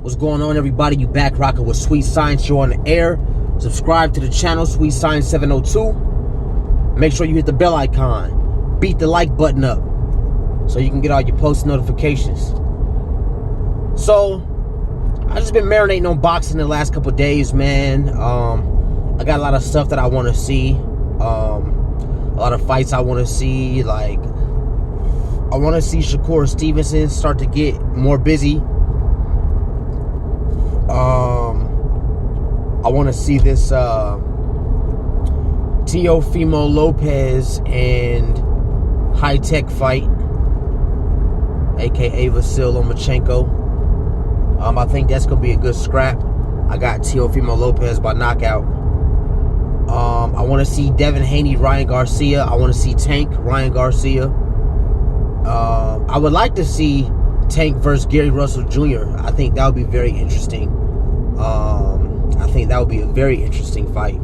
What's going on, everybody? You back rocking with Sweet Science. You're on the air. Subscribe to the channel, Sweet Science 702. Make sure you hit the bell icon. Beat the like button up so you can get all your post notifications. So, I just been marinating on boxing the last couple days, man. I got a lot of stuff that I want to see. A lot of fights I want to see. Like, I want to see Shakur Stevenson start to get more busy. I want to see this Teofimo Lopez and High Tech fight, aka Vasil Lomachenko. I think that's gonna be a good scrap. I got Teofimo Lopez by knockout. I want to see Devin Haney, Ryan Garcia. I want to see Tank, Ryan Garcia. I would like to see Tank versus Gary Russell Jr. I think that would be very interesting. I think that would be a very interesting fight.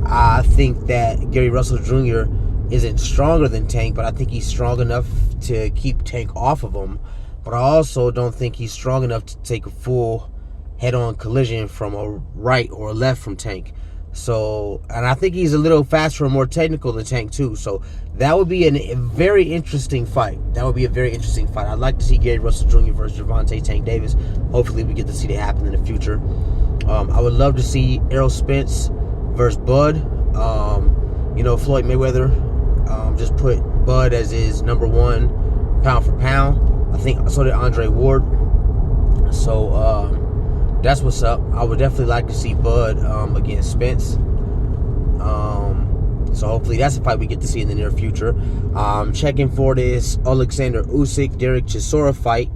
I think that Gary Russell Jr. isn't stronger than Tank, but I think he's strong enough to keep Tank off of him. But I also don't think he's strong enough to take a full head-on collision from a right or a left from Tank. So, and I think he's a little faster and more technical than Tank too. So that would be a very interesting fight. That would be a very interesting fight. I'd like to see Gary Russell Jr. versus Gervonta Tank Davis. Hopefully we get to see that happen in the future. I would love to see Errol Spence versus Bud. Floyd Mayweather just put Bud as his #1 pound for pound. I think so did Andre Ward. So that's what's up. I would definitely like to see Bud against Spence. So hopefully that's a fight we get to see in the near future. Checking for this Alexander Usyk, Derek Chisora fight.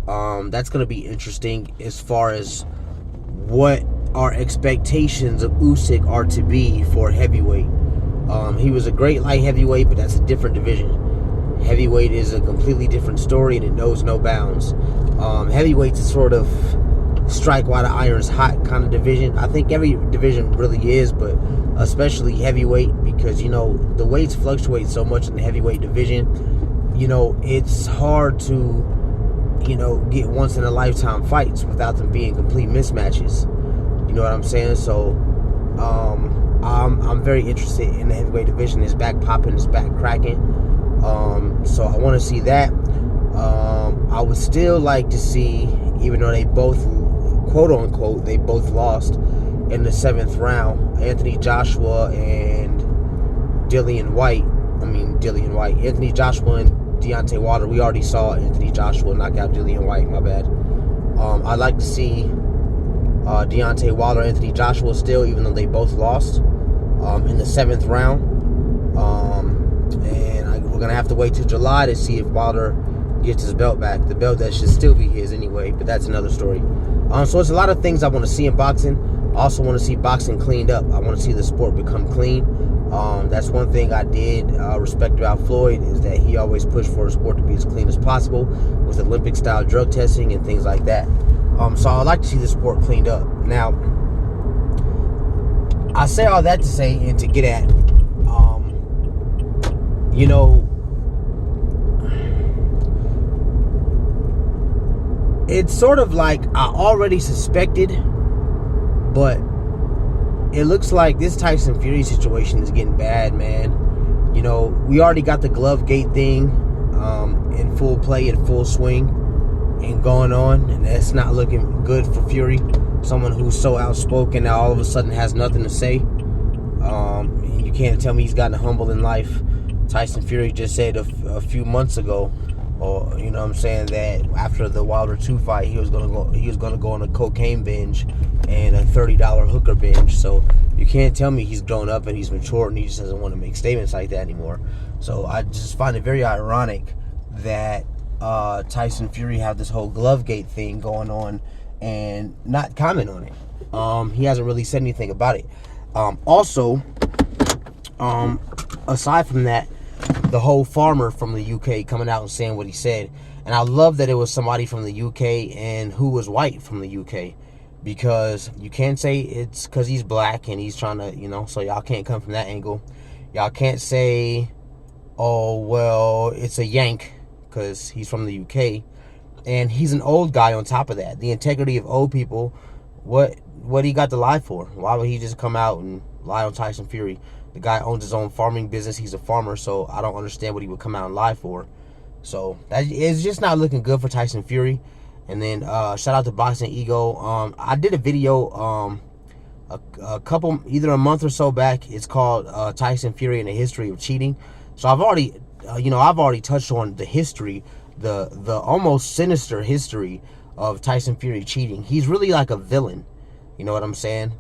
That's going to be interesting as far as what our expectations of Usyk are to be for heavyweight. He was a great light heavyweight, but that's a different division. Heavyweight is a completely different story, and it knows no bounds. Heavyweight's a sort of strike while the iron's hot kind of division. I think every division really is, but especially heavyweight, because the weights fluctuate so much in the heavyweight division. It's hard to get once in a lifetime fights without them being complete mismatches. You know what I'm saying? So I'm very interested in the heavyweight division. It's back popping, it's back cracking. So I want to see that. I would still like to see, even though they both, quote unquote, they both lost in the 7th round, Anthony Joshua and Dillian White. Anthony Joshua and Deontay Wilder. We already saw Anthony Joshua knock out Dillian White. My bad. I'd like to see Deontay Wilder, Anthony Joshua still, even though they both lost in the 7th round. We're gonna have to wait till July to see if Wilder gets his belt back. The belt that should still be his anyway, but that's another story. So it's a lot of things I want to see in boxing. I also want to see boxing cleaned up. I want to see the sport become clean. That's one thing I did respect about Floyd, is that he always pushed for the sport to be as clean as possible with Olympic-style drug testing and things like that. So I'd like to see the sport cleaned up. Now, I say all that to say and to get at, it's sort of like I already suspected, but it looks like this Tyson Fury situation is getting bad, man. We already got the glove gate thing in full play, in full swing, and going on, and that's not looking good for Fury. Someone who's so outspoken now all of a sudden has nothing to say. You can't tell me he's gotten humble in life. Tyson Fury just said a few months ago, or that after the Wilder 2 fight, he was gonna go on a cocaine binge and a $30 hooker binge. So you can't tell me he's grown up and he's matured and he just doesn't want to make statements like that anymore. So I just find it very ironic that Tyson Fury have this whole Glovegate thing going on and not comment on it. He hasn't really said anything about it. Also, aside from that, the whole farmer from the UK coming out and saying what he said, and I love that it was somebody from the UK and who was white from the UK, because you can't say it's because he's black and he's trying to, so y'all can't come from that angle. Y'all can't say, oh, well, it's a Yank because he's from the UK. And he's an old guy on top of that. The integrity of old people, what he got to lie for? Why would he just come out and lie on Tyson Fury? The guy owns his own farming business. He's a farmer, so I don't understand what he would come out and lie for. So that is just not looking good for Tyson Fury. And then shout out to Boxing Ego. I did a video a couple, either a month or so back. It's called Tyson Fury and the History of Cheating. So I've already, I've already touched on the history, the almost sinister history of Tyson Fury cheating. He's really like a villain. You know what I'm saying?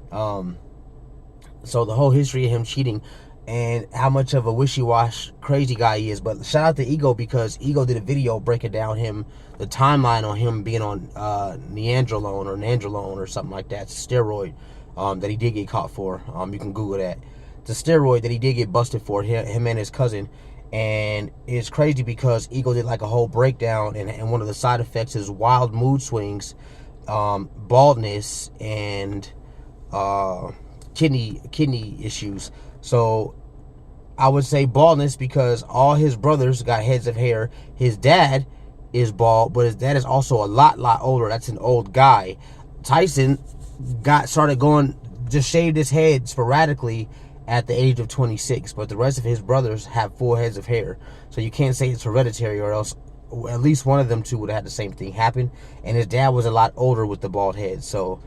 So the whole history of him cheating and how much of a wishy-washy crazy guy he is. But shout out to Ego, because Ego did a video breaking down the timeline on him being on nandrolone or something like that. It's a steroid that he did get caught for. You can Google that. It's a steroid that he did get busted for, him and his cousin. And it's crazy because Ego did like a whole breakdown, and one of the side effects is wild mood swings, baldness, and kidney issues. So I would say baldness because all his brothers got heads of hair. His dad is bald, but his dad is also a lot older. That's an old guy. Tyson just shaved his head sporadically at the age of 26, but the rest of his brothers have full heads of hair. So you can't say it's hereditary, or else at least one of them two would have had the same thing happen. And his dad was a lot older with the bald head. So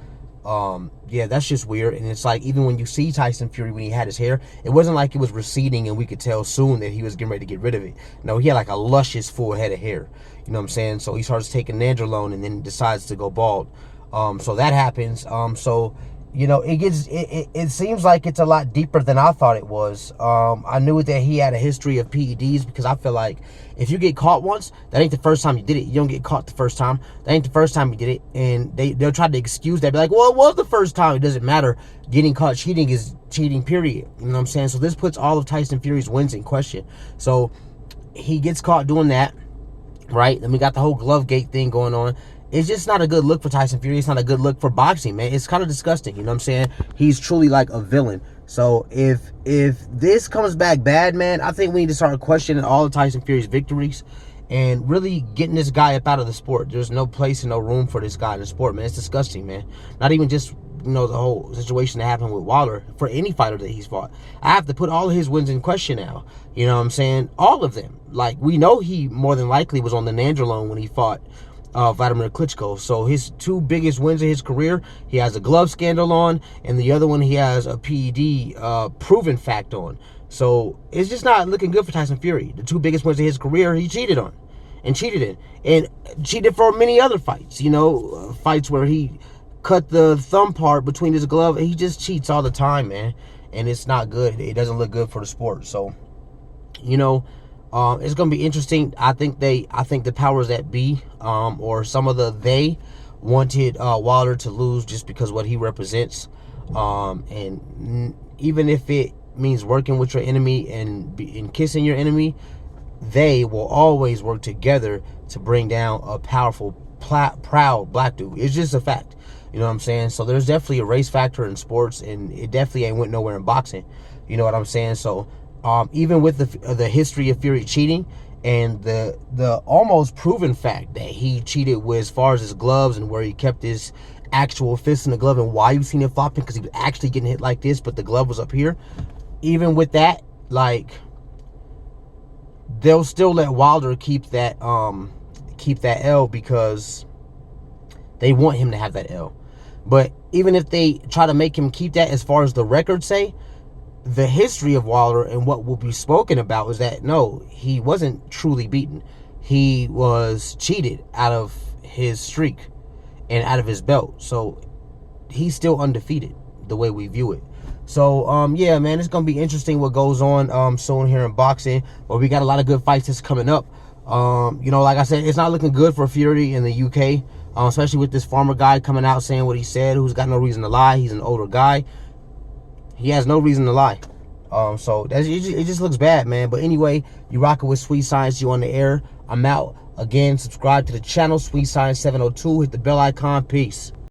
yeah, that's just weird. And it's like, even when you see Tyson Fury when he had his hair, it wasn't like it was receding and we could tell soon that he was getting ready to get rid of it. No, he had like a luscious full head of hair. You know what I'm saying? So he starts taking nandrolone and then decides to go bald. So that happens. So it seems like it's a lot deeper than I thought it was. I knew that he had a history of PEDs, because I feel like if you get caught once, that ain't the first time you did it. You don't get caught the first time. That ain't the first time you did it. And they'll try to excuse that. Be like, well, it was the first time. It doesn't matter. Getting caught cheating is cheating, period. You know what I'm saying? So this puts all of Tyson Fury's wins in question. So he gets caught doing that, right? Then we got the whole glove gate thing going on. It's just not a good look for Tyson Fury. It's not a good look for boxing, man. It's kind of disgusting. You know what I'm saying? He's truly like a villain. So if this comes back bad, man, I think we need to start questioning all of Tyson Fury's victories and really getting this guy up out of the sport. There's no place and no room for this guy in the sport, man. It's disgusting, man. Not even just, the whole situation that happened with Wilder. For any fighter that he's fought, I have to put all of his wins in question now. You know what I'm saying? All of them. Like, we know he more than likely was on the nandrolone when he fought Vladimir Klitschko. So his two biggest wins in his career, he has a glove scandal on, and the other one he has a PED proven fact on. So it's just not looking good for Tyson Fury. The two biggest wins in his career, he cheated on and cheated for many other fights. Fights where he cut the thumb part between his glove. He just cheats all the time, man, and it's not good. It doesn't look good for the sport. So it's going to be interesting. I think the powers that be, or some of they wanted Wilder to lose just because what he represents. And even if it means working with your enemy and kissing your enemy, they will always work together to bring down a powerful, proud black dude. It's just a fact. You know what I'm saying? So there's definitely a race factor in sports, and it definitely ain't went nowhere in boxing. You know what I'm saying? So even with the history of Fury cheating and the almost proven fact that he cheated with as far as his gloves and where he kept his actual fist in the glove and why you seen him flopping, because he was actually getting hit like this, but the glove was up here. Even with that, like, they'll still let Wilder keep that L because they want him to have that L. But even if they try to make him keep that, as far as the records say, the history of Wilder and what will be spoken about is that, no, he wasn't truly beaten. He was cheated out of his streak and out of his belt. So he's still undefeated the way we view it. So, yeah, man, it's going to be interesting what goes on soon here in boxing. But we got a lot of good fights that's coming up. Like I said, it's not looking good for Fury in the UK, especially with this farmer guy coming out saying what he said, who's got no reason to lie. He's an older guy. He has no reason to lie. So it just looks bad, man. But anyway, you rocking with Sweet Science. You on the air. I'm out. Again, subscribe to the channel, Sweet Science 702. Hit the bell icon. Peace.